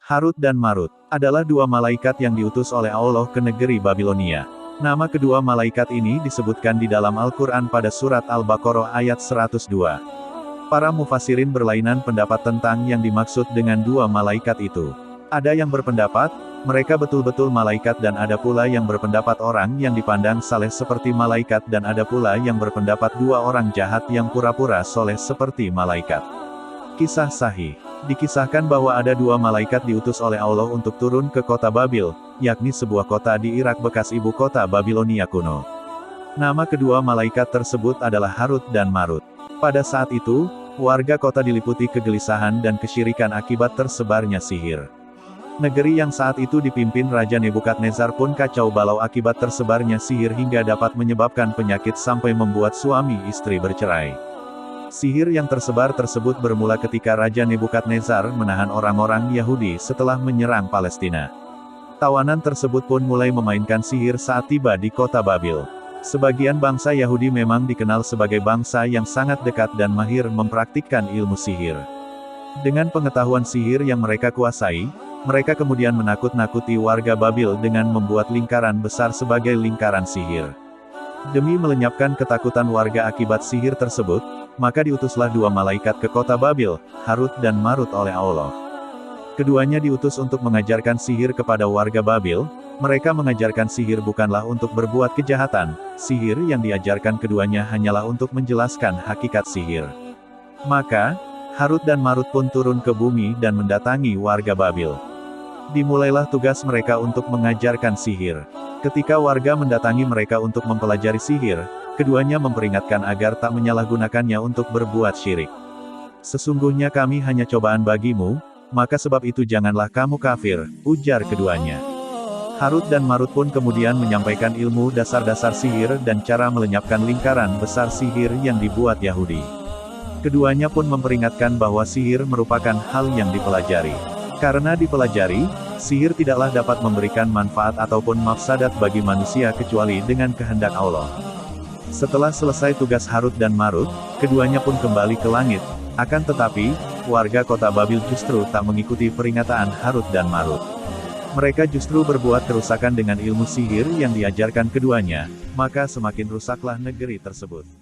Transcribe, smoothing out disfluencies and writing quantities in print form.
Harut dan Marut adalah dua malaikat yang diutus oleh Allah ke negeri Babilonia. Nama kedua malaikat ini disebutkan di dalam Al-Quran pada surat Al-Baqarah ayat 102. Para mufassirin berlainan pendapat tentang yang dimaksud dengan dua malaikat itu. Ada yang berpendapat, mereka betul-betul malaikat dan ada pula yang berpendapat orang yang dipandang saleh seperti malaikat dan ada pula yang berpendapat dua orang jahat yang pura-pura soleh seperti malaikat. Kisah sahih. Dikisahkan bahwa ada dua malaikat diutus oleh Allah untuk turun ke kota Babil, yakni sebuah kota di Irak bekas ibu kota Babilonia kuno. Nama kedua malaikat tersebut adalah Harut dan Marut. Pada saat itu, warga kota diliputi kegelisahan dan kesyirikan akibat tersebarnya sihir. Negeri yang saat itu dipimpin Raja Nebukadnezar pun kacau balau akibat tersebarnya sihir hingga dapat menyebabkan penyakit sampai membuat suami istri bercerai. Sihir yang tersebar tersebut bermula ketika Raja Nebukadnezar menahan orang-orang Yahudi setelah menyerang Palestina. Tawanan tersebut pun mulai memainkan sihir saat tiba di kota Babil. Sebagian bangsa Yahudi memang dikenal sebagai bangsa yang sangat dekat dan mahir mempraktikkan ilmu sihir. Dengan pengetahuan sihir yang mereka kuasai, mereka kemudian menakut-nakuti warga Babil dengan membuat lingkaran besar sebagai lingkaran sihir. Demi melenyapkan ketakutan warga akibat sihir tersebut, maka diutuslah dua malaikat ke kota Babil, Harut dan Marut oleh Allah. Keduanya diutus untuk mengajarkan sihir kepada warga Babil. Mereka mengajarkan sihir bukanlah untuk berbuat kejahatan, sihir yang diajarkan keduanya hanyalah untuk menjelaskan hakikat sihir. Maka, Harut dan Marut pun turun ke bumi dan mendatangi warga Babil. Dimulailah tugas mereka untuk mengajarkan sihir. Ketika warga mendatangi mereka untuk mempelajari sihir, keduanya memperingatkan agar tak menyalahgunakannya untuk berbuat syirik. Sesungguhnya kami hanya cobaan bagimu, maka sebab itu janganlah kamu kafir, ujar keduanya. Harut dan Marut pun kemudian menyampaikan ilmu dasar-dasar sihir dan cara melenyapkan lingkaran besar sihir yang dibuat Yahudi. Keduanya pun memperingatkan bahwa sihir merupakan hal yang dipelajari. Karena dipelajari, sihir tidaklah dapat memberikan manfaat ataupun mafsadat bagi manusia kecuali dengan kehendak Allah. Setelah selesai tugas Harut dan Marut, keduanya pun kembali ke langit. Akan tetapi, warga kota Babil justru tak mengikuti peringatan Harut dan Marut. Mereka justru berbuat kerusakan dengan ilmu sihir yang diajarkan keduanya, maka semakin rusaklah negeri tersebut.